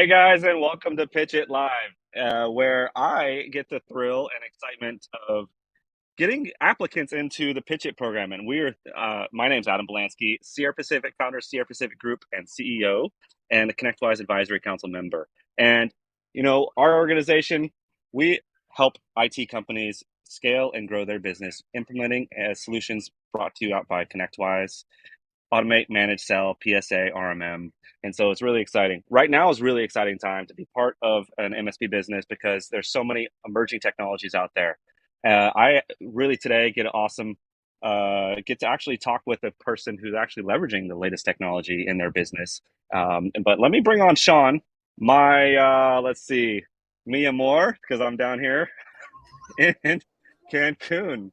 Hey guys, and welcome to Pitch It Live, where I get the thrill and excitement of getting applicants into the Pitch It program. And my name's Adam Belansky, Sierra Pacific founder, Sierra Pacific Group, and CEO, and the ConnectWise Advisory Council member. And our organization, we help IT companies scale and grow their business, implementing solutions brought to you out by ConnectWise, automate, manage, sell, PSA, RMM. And so it's really exciting. Right now is really exciting time to be part of an MSP business because there's so many emerging technologies out there. I really today get to actually talk with a person who's actually leveraging the latest technology in their business. But let me bring on Sean, let's see, mi amor, because I'm down here in Cancun.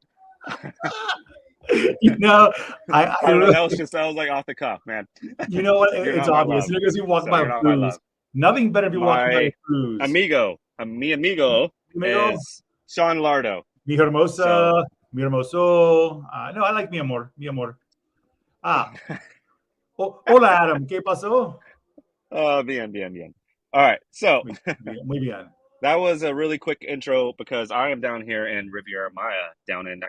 You know, I don't know. That was like off the cuff, man. You know what? You're It's not my obvious. love. You're going to be walking So by you're a not my cruise. love. Nothing better if you're walking by a cruise. Mi amigo Amigo, is Sean Lardo. mi hermosa, mi hermoso. No, I like mi amor, mi amor. Hola, Adam. ¿Qué pasó? Bien. All right. So Muy bien. that was a really quick intro because I am down here in Riviera Maya, down in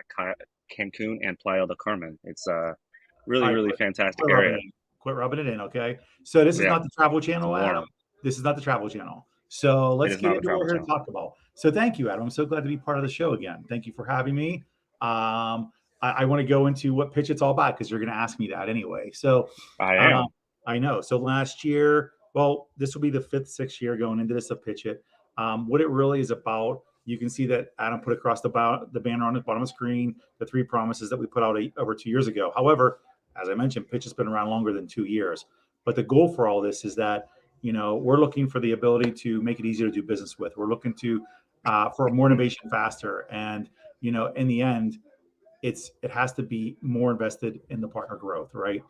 Cancun and Playa del Carmen. It's really fantastic area. Quit rubbing it in, okay? So this is not the travel channel, warm. Adam. This is not the travel channel. So let's get into what we're here to talk about. So thank you, Adam. I'm so glad to be part of the show again. Thank you for having me. I want to go into what Pitch It's all about because you're going to ask me that anyway. So I am. I know. So last year, well, this will be the sixth year going into this of Pitch It. What it really is about, you can see that Adam put across the banner on the bottom of the screen, the 3 promises that we put out over 2 years ago. However, as I mentioned, Pitch has been around longer than 2 years. But the goal for all this is that, we're looking for the ability to make it easier to do business with. We're looking to for more innovation faster. And, in the end, it has to be more invested in the partner growth, right?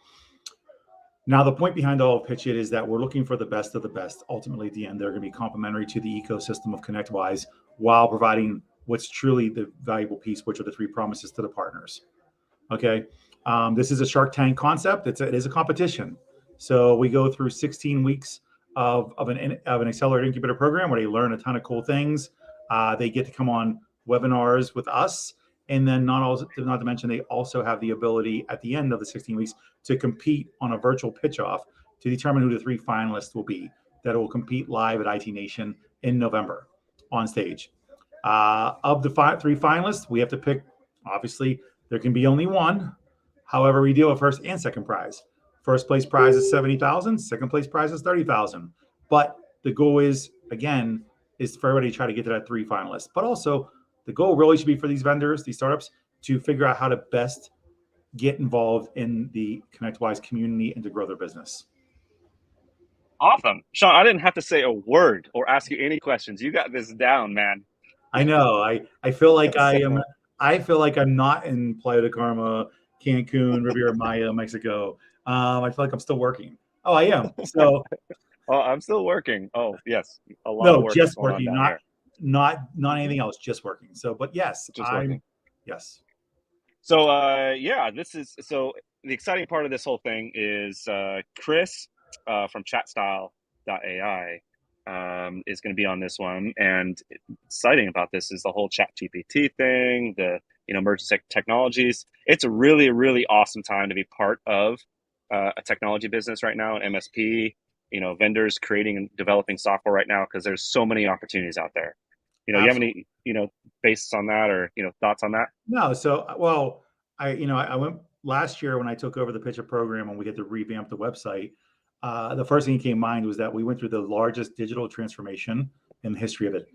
Now, the point behind all of Pitch It is that we're looking for the best of the best. Ultimately, at the end, they're going to be complementary to the ecosystem of ConnectWise while providing what's truly the valuable piece, which are the 3 promises to the partners. Okay. This is a Shark Tank concept. It is a competition. So we go through 16 weeks of an accelerated incubator program where they learn a ton of cool things. They get to come on webinars with us. And then not to mention, they also have the ability at the end of the 16 weeks to compete on a virtual pitch off to determine who the 3 finalists will be that will compete live at IT Nation in November on stage. Of the 3 finalists, we have to pick, obviously, there can be only one. However, we deal with first and second prize. First place prize is $70,000. Second place prize is $30,000. But the goal is for everybody to try to get to that 3 finalists. But also, the goal really should be for these vendors, these startups, to figure out how to best get involved in the ConnectWise community and to grow their business. Awesome. Sean, I didn't have to say a word or ask you any questions. You got this down, man. I know. I feel like I feel like I'm not in Playa del Carmen, Cancun, Riviera Maya, Mexico. I feel like I'm still working. Oh, I am. So I'm still working. Oh, yes. A lot of work. Just working, not anything else, just working. So, but yes, yes. So, so the exciting part of this whole thing is Chris from ChatStyle.ai is going to be on this one. And exciting about this is the whole ChatGPT thing, the emerging technologies. It's a really, really awesome time to be part of a technology business right now, an MSP, vendors creating and developing software right now, because there's so many opportunities out there. You have any, basis on that or, thoughts on that? No. So, well, I went last year when I took over the PitchIT program and we had to revamp the website. The first thing that came to mind was that we went through the largest digital transformation in the history of it.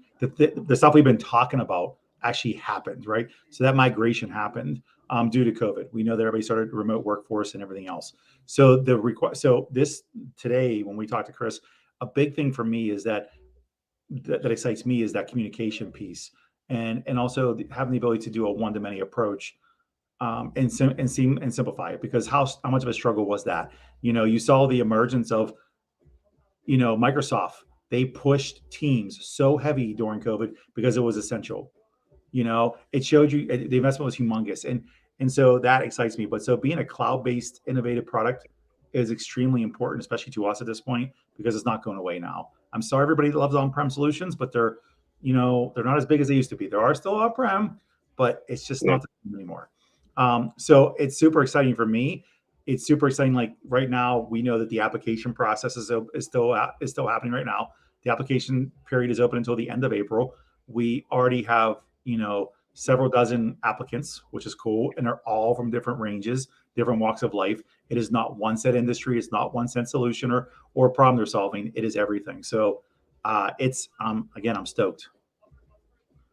The stuff we've been talking about actually happened, right? So that migration happened due to COVID. We know that everybody started remote workforce and everything else. So this today, when we talk to Chris, a big thing for me is that excites me is that communication piece, and also having the ability to do a one-to-many approach, and simplify it, because how much of a struggle was that? You saw the emergence of, Microsoft. They pushed Teams so heavy during COVID because it was essential. It showed you the investment was humongous, and so that excites me. But so being a cloud-based innovative product is extremely important, especially to us at this point, because it's not going away now. I'm sorry, everybody loves on-prem solutions, but they're not as big as they used to be. There are still on-prem, but it's just Yeah. not the same anymore. So it's super exciting for me. It's super exciting. Like right now, we know that the application process is still happening right now. The application period is open until the end of April. We already have several dozen applicants, which is cool, and they're all from different ranges, different walks of life. It is not one set industry. It's not one set solution or problem they're solving. It is everything. So it's again, I'm stoked.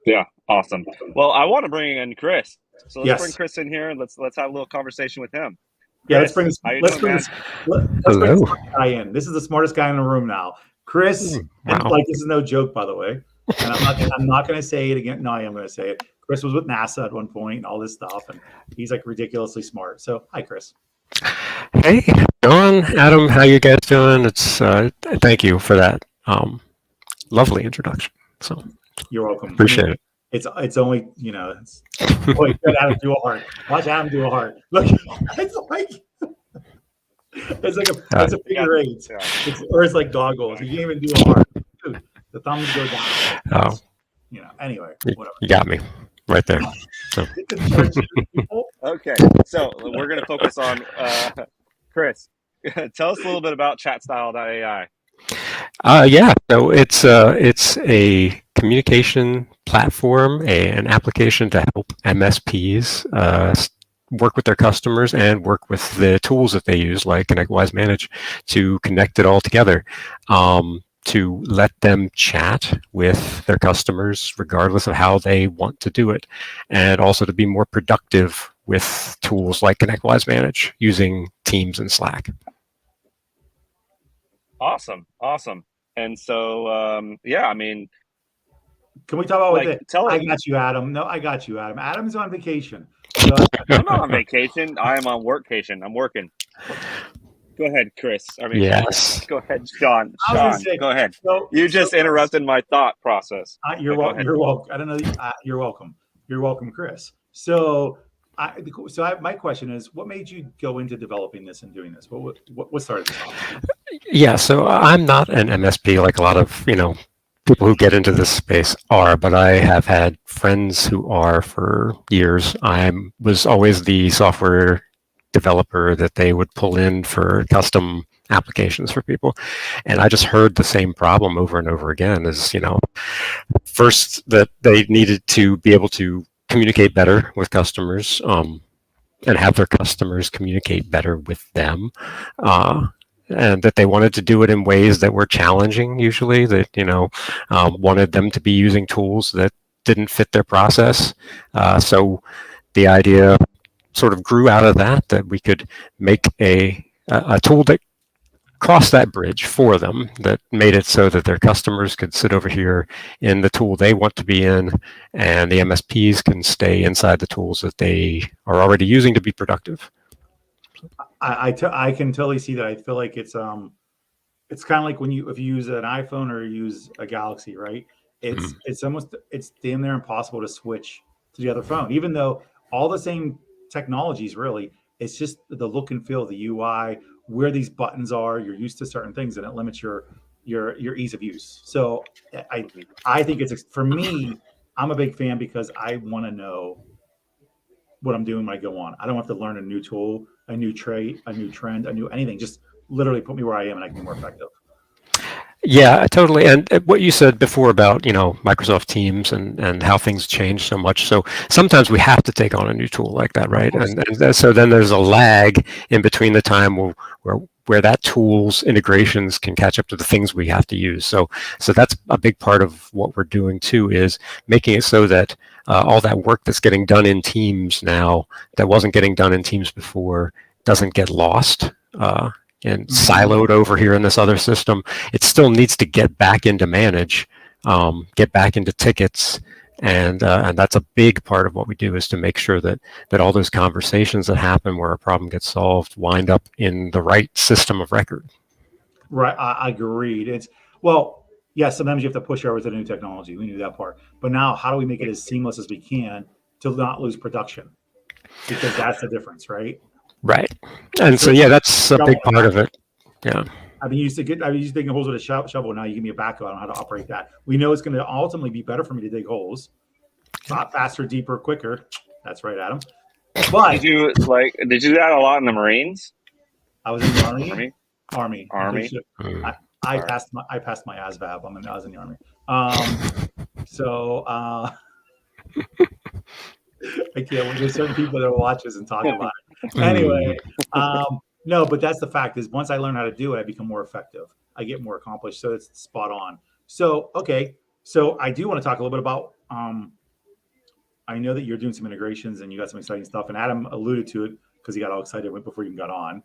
Yeah, awesome. Well, I want to bring in Chris. So let's bring Yes. Chris in here and let's have a little conversation with him. Yeah, Chris, how you let's doing, bring man? this let's bring this Hello. guy in. This is the smartest guy in the room now. Chris, and Wow. like this is no joke, by the way. And I'm not gonna say it again. No, I am gonna say it. Chris was with NASA at one point and all this stuff, and he's like ridiculously smart. So hi, Chris. Hey, John, Adam, how you guys doing? It's thank you for that lovely introduction. So You're welcome. appreciate it. It's only wait, Adam do a heart. Watch Adam do a heart. Look, it's a figure eight. Yeah. It's like goggles. You can't even do a heart. Dude, the thumbs go down. Oh, Anyway, whatever. you got me right there. So Okay, so we're going to focus on Chris. Tell us a little bit about ChatStyle.ai. yeah, so it's a communication platform, an application to help MSPs work with their customers and work with the tools that they use, like ConnectWise Manage, to connect it all together, to let them chat with their customers regardless of how they want to do it, and also to be more productive with tools like ConnectWise Manage using Teams and Slack. Awesome. And so, yeah, I mean, can we talk about like, I got you, Adam. No, I got you, Adam. Adam's on vacation. So I'm not on vacation. I am on workcation. I'm working. Go ahead, Chris. Yes. Go ahead, Sean. Go ahead. So, you just interrupted my thought process. You're welcome. You're welcome. I don't know. You're welcome. You're welcome, Chris. So, my question is, what made you go into developing this and doing this? What started this off? Yeah, so I'm not an MSP like a lot of people who get into this space are, but I have had friends who are for years. I was always the software developer that they would pull in for custom applications for people, and I just heard the same problem over and over again. Is first that they needed to be able to communicate better with customers, and have their customers communicate better with them. And that they wanted to do it in ways that were challenging, usually, that wanted them to be using tools that didn't fit their process. So the idea sort of grew out of that we could make a tool that crossed that bridge for them, that made it so that their customers could sit over here in the tool they want to be in, and the MSPs can stay inside the tools that they are already using to be productive. I can totally see that. I feel like it's kind of like if you use an iPhone or use a Galaxy, right? It's damn near impossible to switch to the other phone, even though all the same technologies. Really, it's just the look and feel, the UI, where these buttons are. You're used to certain things, and it limits your ease of use. So I think for me, I'm a big fan because I want to know what I'm doing when I go on. I don't have to learn a new tool, a new trait, a new trend, a new anything. Just literally put me where I am and I can be more effective. Yeah, totally. And what you said before about, Microsoft Teams and how things change so much. So sometimes we have to take on a new tool like that, right? And so then there's a lag in between the time where that tool's integrations can catch up to the things we have to use. So that's a big part of what we're doing too, is making it so that all that work that's getting done in Teams now that wasn't getting done in Teams before doesn't get lost. And siloed over here in this other system. It still needs to get back into Manage, get back into tickets, and that's a big part of what we do, is to make sure that all those conversations that happen where a problem gets solved wind up in the right system of record. Right, I agreed. Sometimes you have to push over to the new technology. We knew that part, but now how do we make it as seamless as we can to not lose production? Because that's the difference, right? Right. And so, yeah, that's a big part of it. Yeah. I mean, used to digging holes with a shovel. Now you give me a backhoe. I don't know how to operate that. We know it's going to ultimately be better for me to dig holes, faster, deeper, quicker. That's right, Adam. But did you do that a lot in the Marines? I was in the Army. Army. I passed my ASVAB. I was in the Army. So I can't. There's certain people that will watch this and talk about it. Anyway, no, but that's the fact is once I learn how to do it, I become more effective. I get more accomplished. So it's spot on. So, okay. So I do want to talk a little bit about, I know that you're doing some integrations and you got some exciting stuff, and Adam alluded to it because he got all excited before you even got on.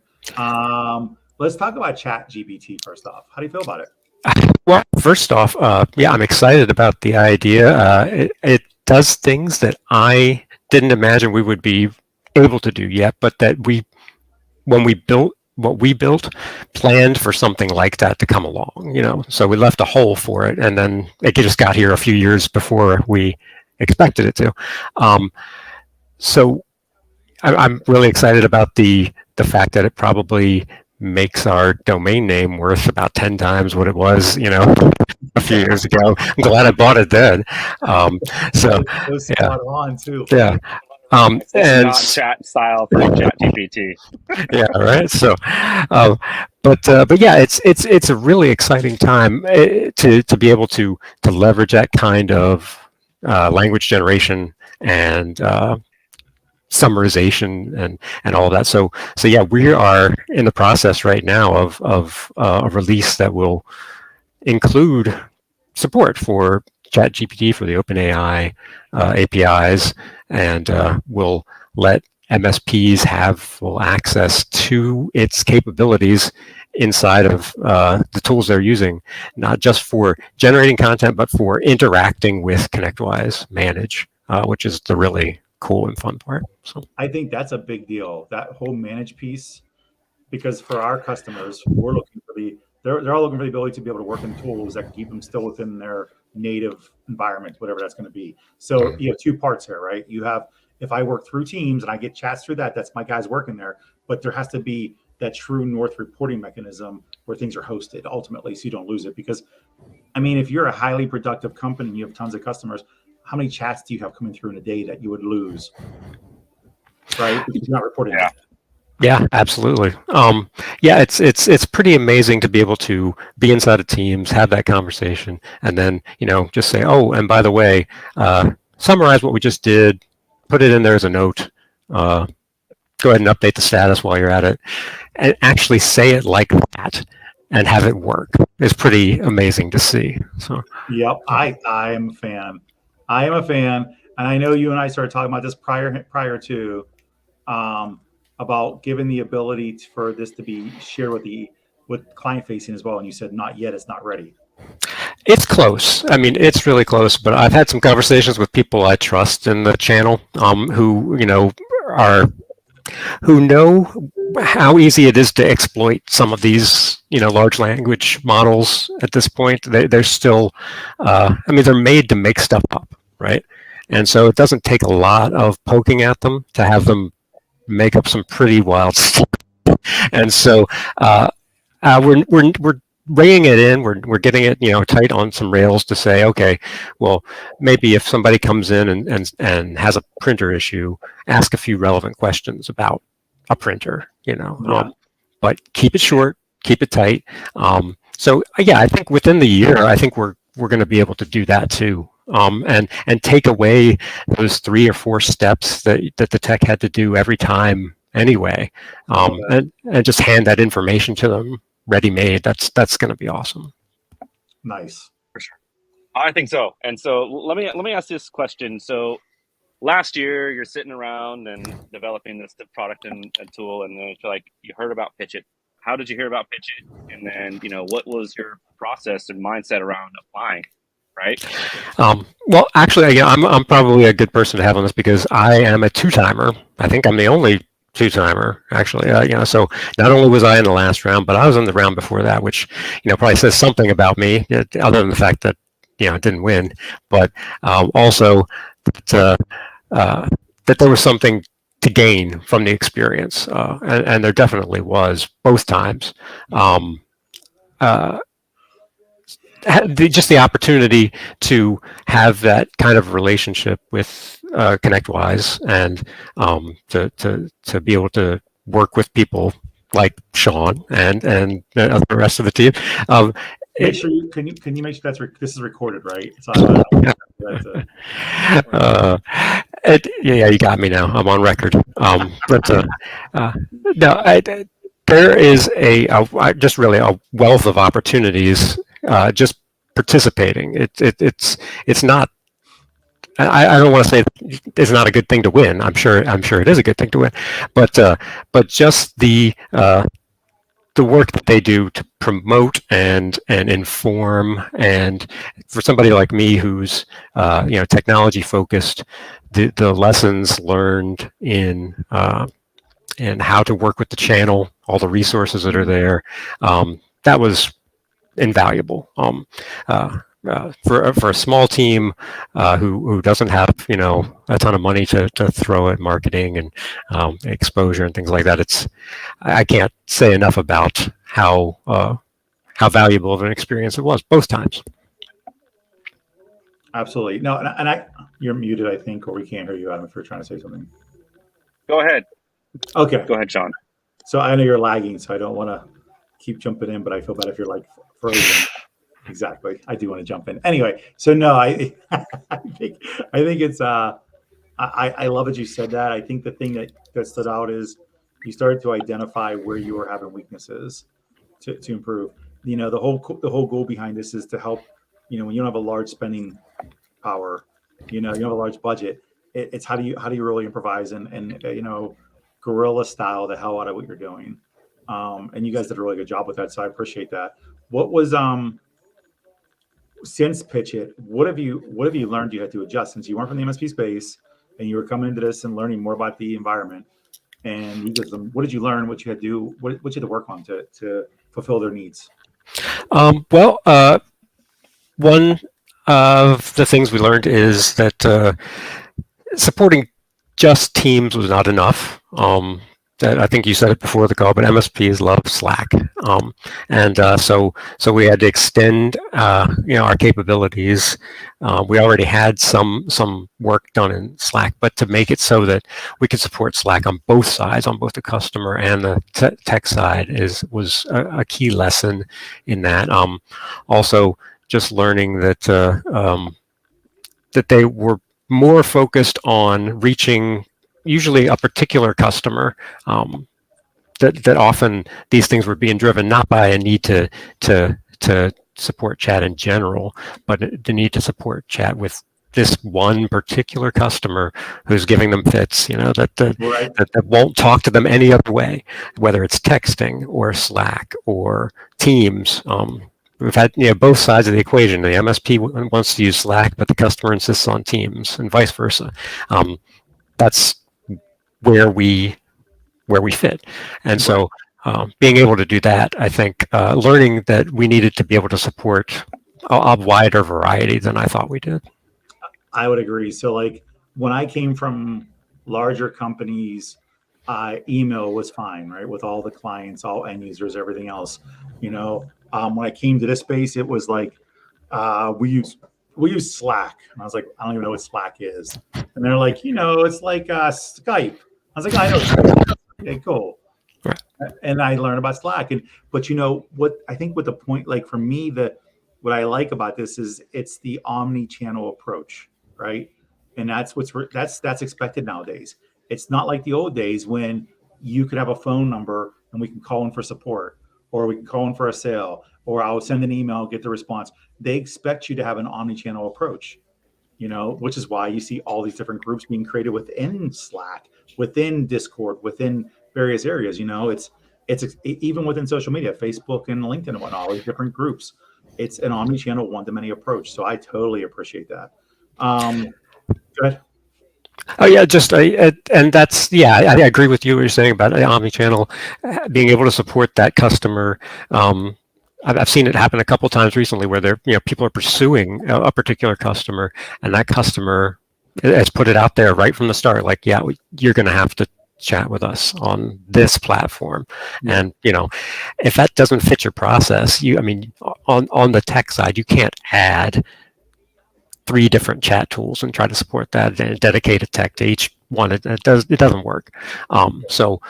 Let's talk about ChatGPT first off. How do you feel about it? Well, first off, yeah, I'm excited about the idea. It does things that I didn't imagine we would be able to do yet, but that when we built what we built, planned for something like that to come along, So we left a hole for it, and then it just got here a few years before we expected it to. So I'm really excited about the fact that it probably makes our domain name worth about 10 times what it was, a few years ago. I'm glad I bought it then. So it was spot on too. Yeah. It's not chat style for ChatGPT. Yeah, right. So, but yeah, it's a really exciting time to be able to leverage that kind of language generation and summarization and all of that. So yeah, we are in the process right now of a release that will include support for ChatGPT, for the OpenAI APIs, and will let MSPs have full access to its capabilities inside of the tools they're using, not just for generating content, but for interacting with ConnectWise Manage, which is the really cool and fun part. So I think that's a big deal, that whole manage piece, because for our customers, we're looking for they're all looking for the ability to be able to work in tools that can keep them still within their native environment, whatever that's going to be. So you have two parts here, right? You have, if I work through Teams and I get chats through that's my guys working there, but there has to be that true north reporting mechanism where things are hosted ultimately, so you don't lose it. Because I mean, if you're a highly productive company and you have tons of customers, how many chats do you have coming through in a day that you would lose, right? If you're not reporting. Yeah, absolutely. Yeah, it's pretty amazing to be able to be inside of Teams, have that conversation, and then just say, oh, and by the way, summarize what we just did, put it in there as a note. Go ahead and update the status while you're at it, and actually say it like that and have it work is pretty amazing to see. So. Yep, I am a fan. I am a fan, and I know you and I started talking about this prior to. About giving the ability for this to be shared with client facing as well. And you said not yet, it's not ready. It's close. I mean, it's really close, but I've had some conversations with people I trust in the channel, who know how easy it is to exploit some of these, large language models at this point. They're still, they're made to make stuff up, right? And so it doesn't take a lot of poking at them to have them make up some pretty wild stuff. And so we're reining it in. We're getting it tight on some rails to say, okay, well, maybe if somebody comes in and has a printer issue, ask a few relevant questions about a printer, but keep it short, keep it tight. So yeah, I think within the year, I think we're going to be able to do that too. And take away those 3 or 4 steps that the tech had to do every time anyway, and just hand that information to them ready-made. That's going to be awesome. Nice. For sure. I think so. And so let me ask this question. So last year you're sitting around and developing this product and a tool, and then you're like, you heard about PitchIT. How did you hear about PitchIT? And then, what was your process and mindset around applying? Right. Well, actually, I'm probably a good person to have on this because I am a 2-timer. I think I'm the only 2-timer, actually. So not only was I in the last round, but I was in the round before that, which probably says something about me, other than the fact that I didn't win, but also that there was something to gain from the experience, and there definitely was both times. Just the opportunity to have that kind of relationship with ConnectWise, and to be able to work with people like Sean and the rest of the team. Make sure can you make sure this is recorded, right? So yeah, you got me now. I'm on record. No, there is just really a wealth of opportunities just participating. It's not. I don't want to say it's not a good thing to win. I'm sure it is a good thing to win, but just the work that they do to promote and inform, and for somebody like me who's technology focused, the lessons learned in how to work with the channel, all the resources that are there, that was invaluable. For a small team who doesn't have a ton of money to throw at marketing and exposure and things like that, I can't say enough about how valuable of an experience it was both times. Absolutely. No, and you're muted, I think, or we can't hear you, Adam, if you're trying to say something. Go ahead. Okay. Go ahead, Sean. So I know you're lagging, so I don't want to keep jumping in, but I feel bad if you're like frozen. Exactly. I do want to jump in. Anyway, so no, I think it's I love that you said that. I think the thing that stood out is you started to identify where you were having weaknesses to improve. The whole goal behind this is to help, when you don't have a large spending power, you have a large budget, it's how do you really improvise and guerrilla style the hell out of what you're doing. And you guys did a really good job with that, so I appreciate that. What was since PitchIT, what have you learned you had to adjust, since you weren't from the MSP space and you were coming into this and learning more about the environment? And what did you learn? What you had to do? What you had to work on to fulfill their needs? One of the things we learned is that supporting just Teams was not enough. That I think you said it before the call, but MSPs love Slack, and so we had to extend our capabilities. We already had some work done in Slack, but to make it so that we could support Slack on both sides, on both the customer and the tech side, was a key lesson in that. Also, just learning that that they were more focused on reaching usually a particular customer, that often these things were being driven not by a need to support chat in general, but the need to support chat with this one particular customer who's giving them fits, that won't talk to them any other way, whether it's texting or Slack or Teams. We've had both sides of the equation. The MSP wants to use Slack, but the customer insists on Teams, and vice versa. That's where we fit, and so being able to do that, I think, learning that we needed to be able to support a wider variety than I thought we did. I would agree. So, like, when I came from larger companies, email was fine, right, with all the clients, all end users, everything else. When I came to this space, it was like we use Slack, and I was like, I don't even know what Slack is, and they're like, it's like Skype. I was like, I know. Okay, cool. Right. And I learned about Slack, but what I think with the point, like for me, what I like about this is it's the omni-channel approach, right? And that's that's expected nowadays. It's not like the old days when you could have a phone number and we can call in for support, or we can call in for a sale, or I'll send an email, get the response. They expect you to have an omni-channel approach, which is why you see all these different groups being created within Slack, within Discord, within various areas. It's even within social media, Facebook and LinkedIn and whatnot, all these different groups. It's an omni-channel, one-to-many approach. So I totally appreciate that. Go ahead. Oh yeah, and that's I agree with you what you're saying about omni-channel, being able to support that customer. I've seen it happen a couple of times recently where people are pursuing a particular customer, and that customer has put it out there right from the start. Like, yeah, you're going to have to chat with us on this platform. Yeah. And, if that doesn't fit your process, on the tech side, you can't add 3 different chat tools and try to support that and dedicate a tech to each one. It doesn't work. So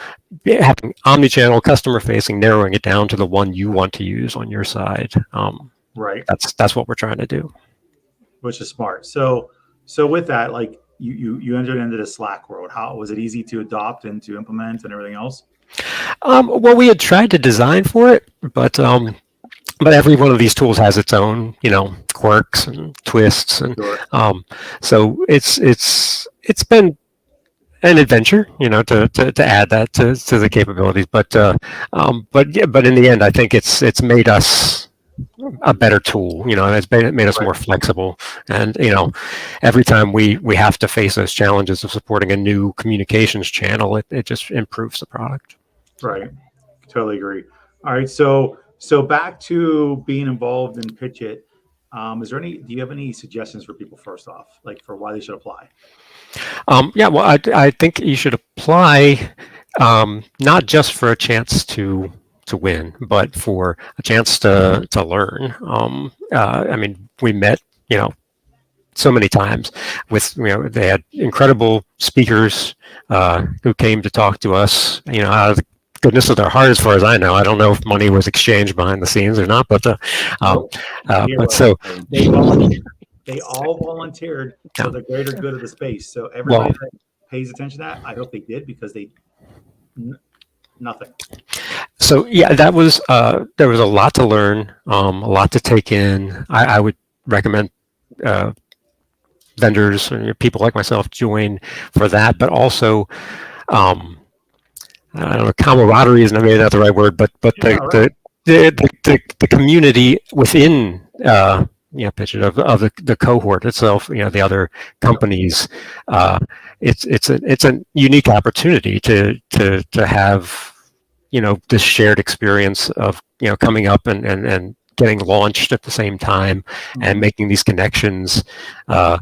having omni-channel, customer facing, narrowing it down to the one you want to use on your side. Right. That's what we're trying to do. Which is smart. So with that, like you entered into the Slack world. How was it easy to adopt and to implement and everything else? Well, we had tried to design for it, but every one of these tools has its own, quirks and twists, and Sure. so it's been an adventure, to add that to the capabilities. But in the end, I think it's made us a better tool. It's made us more flexible, and every time we have to face those challenges of supporting a new communications channel, it just improves the product. Right. Totally agree. All right. So back to being involved in PitchIT. Do you have any suggestions for people first off, like for why they should apply? Yeah, well, I think you should apply, not just for a chance to win, but for a chance to learn. We met, so many times with, they had incredible speakers who came to talk to us, out of the goodness of their heart, as far as I know. I don't know if money was exchanged behind the scenes or not, but so they all volunteered for the greater good of the space. So everybody that pays attention to that, I hope they did, because nothing. So yeah, that was there was a lot to learn, a lot to take in. I would recommend vendors and people like myself join for that, but also I don't know, camaraderie isn't maybe not the right word, but the community within PitchIT of the cohort itself, the other companies, it's a unique opportunity to have this shared experience of coming up and getting launched at the same time and making these connections. I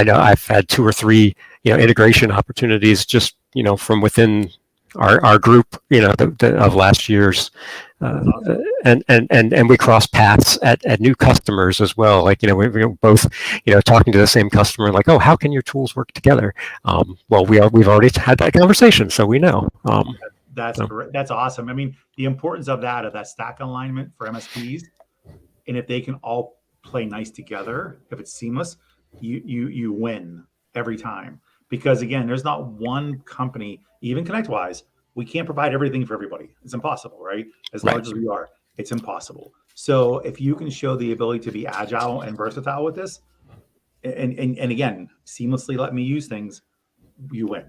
know I've had 2 or 3 integration opportunities just from within our group, of last year's, and we cross paths at new customers as well. Like, we're both, talking to the same customer, like, oh, how can your tools work together? Well, we've already had that conversation, so we know. That's correct. That's awesome. I mean, the importance of that stack alignment for MSPs, and if they can all play nice together, if it's seamless, you win every time. Because again, there's not one company, even ConnectWise, we can't provide everything for everybody. It's impossible, right? As large as we are, it's impossible. So if you can show the ability to be agile and versatile with this, and again, seamlessly let me use things, you win.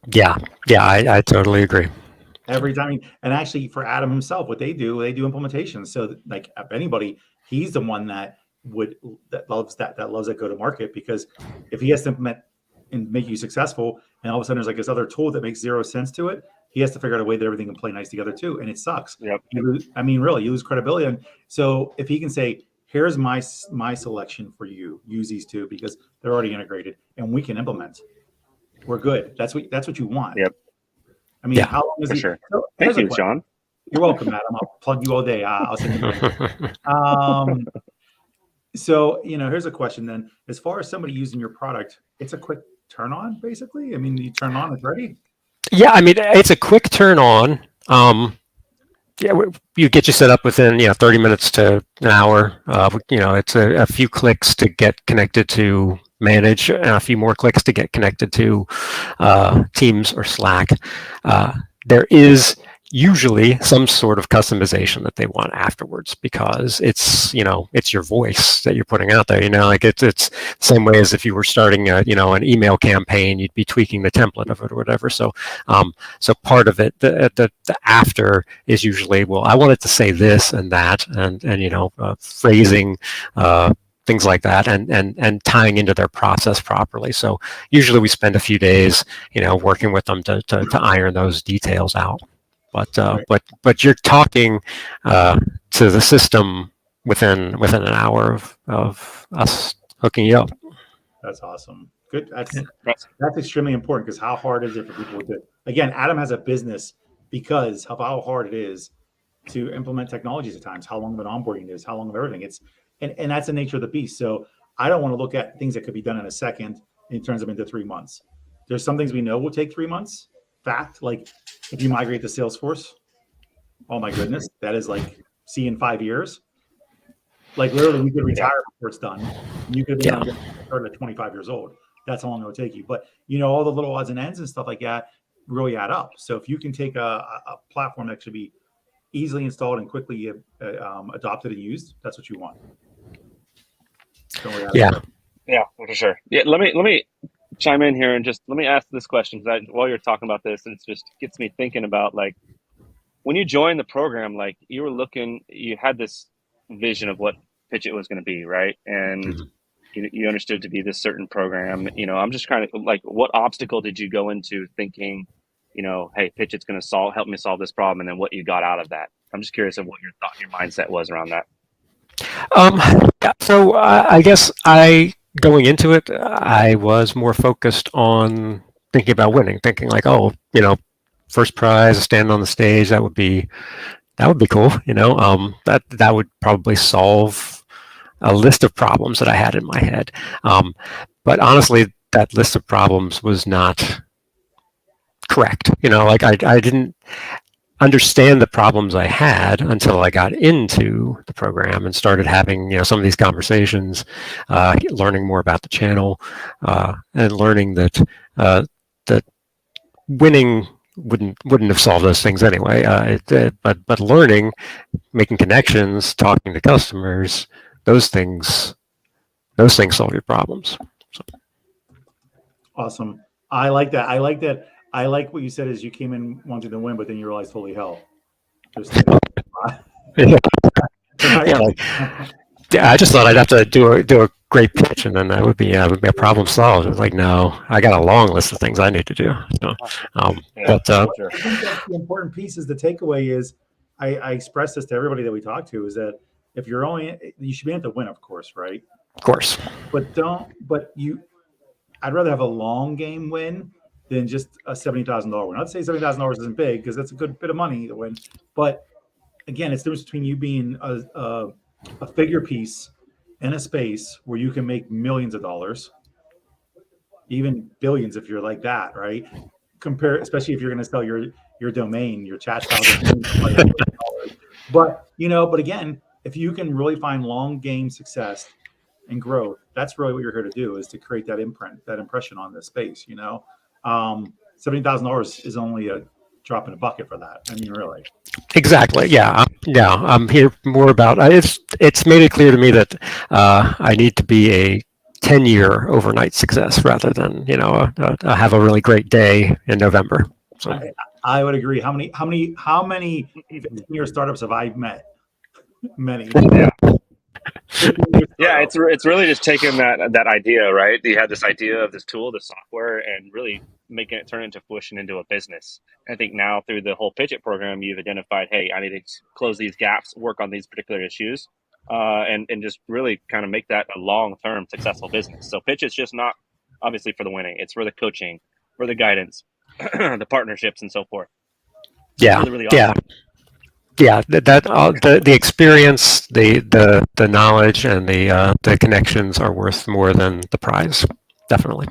Yeah, I totally agree. Every time, and actually for Adam himself, what they do implementations. So like, if anybody, he's the one that loves that go to market, because if he has to implement and make you successful, and all of a sudden there's like this other tool that makes 0 sense to it, he has to figure out a way that everything can play nice together too, and it sucks. Yep. Really, you lose credibility. And so if he can say, here's my selection for you, use these 2 because they're already integrated and we can implement, we're good. That's what you want. Yep. I mean, how long is for he? sure. So, Thank you, Sean. You're welcome, Adam. I'll plug you all day. I'll send you. So, here's a question then. As far as somebody using your product, it's a quick turn on, basically. I mean, you turn on, it's ready. Yeah, I mean, it's a quick turn on. You get you set up within 30 minutes to an hour. It's a few clicks to get connected to manage, and a few more clicks to get connected to Teams or Slack. There is usually some sort of customization that they want afterwards, because it's your voice that you're putting out there. Like it's the same way as if you were starting an email campaign, you'd be tweaking the template of it or whatever. So part of it, the after is usually, well, I want it to say this and that, and phrasing, things like that, and tying into their process properly. So usually we spend a few days working with them to iron those details out. But you're talking to the system within an hour of us hooking you up. That's awesome. Good. Impressive. That's extremely important because how hard is it for people to? Again, Adam has a business because of how hard it is to implement technologies at times, how long of an onboarding is, how long of everything. And that's the nature of the beast. So I don't want to look at things that could be done in a second and turns them into 3 months. There's some things we know will take 3 months. Fact, like if you migrate to Salesforce, oh my goodness, that is like see in 5 years. Like literally, you could retire before it's done. You could be started at 25 years old. That's how long it would take you. But all the little odds and ends and stuff like that really add up. So if you can take a platform that should be easily installed and quickly adopted and used, that's what you want. Yeah, for sure. Yeah, let me chime in here and just let me ask this question because while you're talking about this, it just gets me thinking about like when you joined the program, like you had this vision of what PitchIT was going to be, right? And you understood to be this certain program. I'm just kind of like, what obstacle did you go into thinking, hey, PitchIT's going to help me solve this problem, and then what you got out of that? I'm just curious of what your mindset was around that. So I guess going into it, I was more focused on thinking about winning, thinking like, oh, first prize, stand on the stage, that would be cool. That would probably solve a list of problems that I had in my head. But honestly, that list of problems was not correct. Like I didn't understand the problems I had until I got into the program and started having some of these conversations, learning more about the channel, and learning that that winning wouldn't have solved those things anyway. But learning, making connections, talking to customers, those things solve your problems. So. Awesome. I like that. I like what you said is you came in wanting to win, but then you realized, holy hell. I just thought I'd have to do a great pitch, and then that would be a problem solved. It was like, no, I got a long list of things I need to do. So, I think that's the important piece. Is the takeaway is I express this to everybody that we talk to is that if you're you should be able to win, of course, right? Of course. I'd rather have a long game win than just a $70,000 win. I'd say $70,000 isn't big because that's a good bit of money to win. But again, it's the difference between you being a figure piece in a space where you can make millions of dollars, even billions if you're like that, right? Especially if you're going to sell your domain, your chat style. But again, if you can really find long game success and growth, that's really what you're here to do, is to create that impression on this space. $70,000 is only a drop in a bucket for that. I mean, really. Exactly. Yeah. I'm here more about it's made it clear to me that I need to be a 10-year overnight success rather than have a really great day in November. So I would agree. How many 15-year startups have I met? Many. Yeah, it's really just taking that idea, right? You had this idea of this tool, this software, and really making it turn into fruition into a business. And I think now through the whole PitchIT program, you've identified, hey, I need to close these gaps, work on these particular issues, and just really kind of make that a long-term successful business. So PitchIT's just not obviously for the winning; it's for the coaching, for the guidance, the partnerships, and so forth. Yeah, really, really awesome. Yeah. Yeah, the experience, the knowledge, and the connections are worth more than the prize, definitely.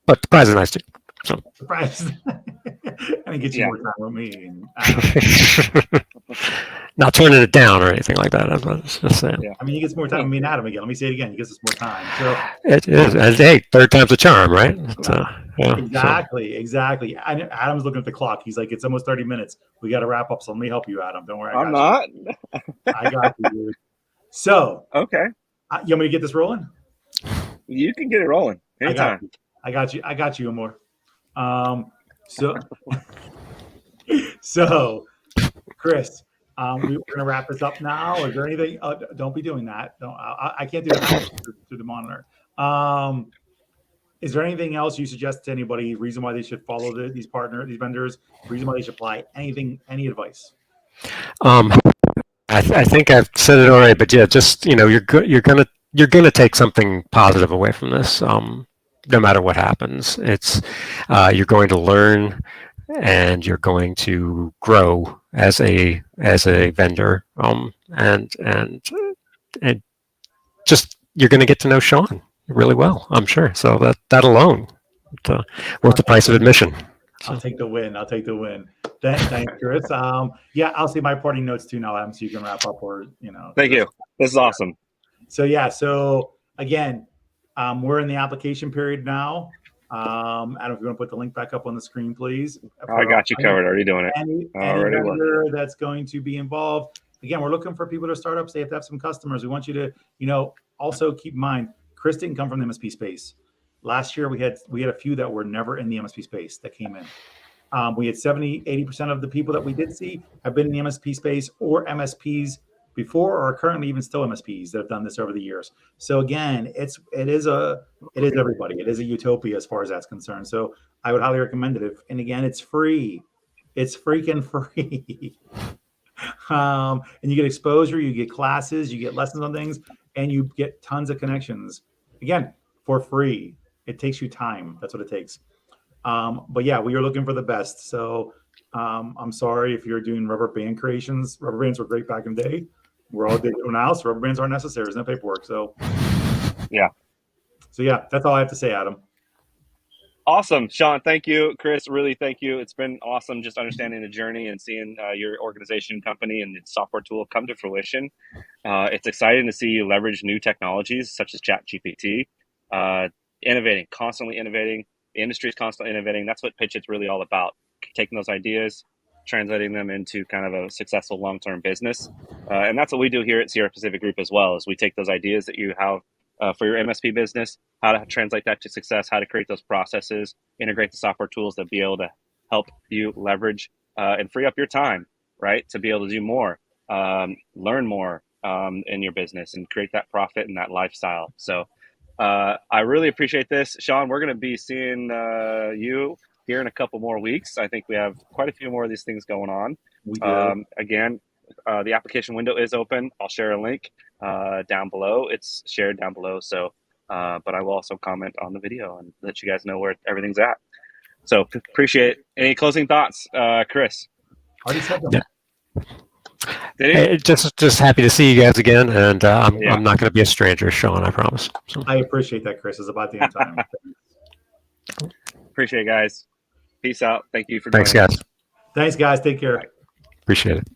But the prize is nice too. So the prize, and it gets you more time with me. Not turning it down or anything like that. I was just saying. Yeah. I mean, he gets more time with me and Adam again. Let me say it again. He gives us more time. So it is. And hey, third time's a charm, right? Exactly. Adam's looking at the clock. He's like, it's almost 30 minutes. We got to wrap up. So let me help you, Adam. Don't worry. I'm not. I got you, dude. So okay. You want me to get this rolling? You can get it rolling anytime. I got you, Amor. So, Chris, we're going to wrap this up now. Is there anything? Don't be doing that. I can't do that through the monitor. Is there anything else you suggest to anybody? Reason why they should follow these vendors? Reason why they should apply anything? Any advice? I think I've said it already, but yeah, just you're gonna take something positive away from this. no matter what happens. It's you're going to learn and you're going to grow as a vendor, and just you're going to get to know Sean really well, I'm sure. So that alone, worth the price of admission. I'll take the win. I'll take the win. Thanks, Chris. Yeah, I'll say my parting notes too now, Adam, so you can wrap up, or Thank you. This is awesome. So yeah, so again, we're in the application period now. Adam, if you want to put the link back up on the screen, please. I got you covered. Already doing it. Any vendor that's going to be involved. Again, we're looking for people to start ups. They have to have some customers. We want you to, also keep in mind, Chris didn't come from the MSP space. Last year, we had a few that were never in the MSP space that came in. We had 70-80% of the people that we did see have been in the MSP space or MSPs before, or are currently even still MSPs that have done this over the years. So again, it is everybody. It is a utopia as far as that's concerned. So I would highly recommend it. And again, it's free. It's freaking free. And you get exposure, you get classes, you get lessons on things, and you get tons of connections. Again, for free. It takes you time. That's what it takes. But yeah, we are looking for the best. So I'm sorry if you're doing rubber band creations. Rubber bands were great back in the day. We're all digital now, so rubber bands aren't necessary. There's no paperwork. So yeah. So yeah, that's all I have to say, Adam. Awesome. Sean, thank you. Chris, really thank you. It's been awesome just understanding the journey and seeing your organization, company, and its software tool come to fruition. It's exciting to see you leverage new technologies such as ChatGPT, innovating, constantly innovating. The industry is constantly innovating. That's what PitchIT's really all about, taking those ideas, translating them into kind of a successful long-term business. And that's what we do here at Sierra Pacific Group as well, is we take those ideas that you have for your MSP business, how to translate that to success, how to create those processes, integrate the software tools that be able to help you leverage and free up your time, right, to be able to do more, learn more in your business and create that profit and that lifestyle. So I really appreciate this. Sean, we're going to be seeing you here in a couple more weeks. I think we have quite a few more of these things going on. We do. Again, the application window is open. I'll share a link down below. It's shared down below. So, but I will also comment on the video and let you guys know where everything's at. So appreciate it. Any closing thoughts, Chris? Already said them. Yeah. Did he? Just happy to see you guys again, and I'm not going to be a stranger, Sean. I promise. So. I appreciate that, Chris. It's about the end time. Appreciate it, guys. Peace out. Thank you for Thanks, joining. guys. Thanks, guys. Take care. Appreciate it.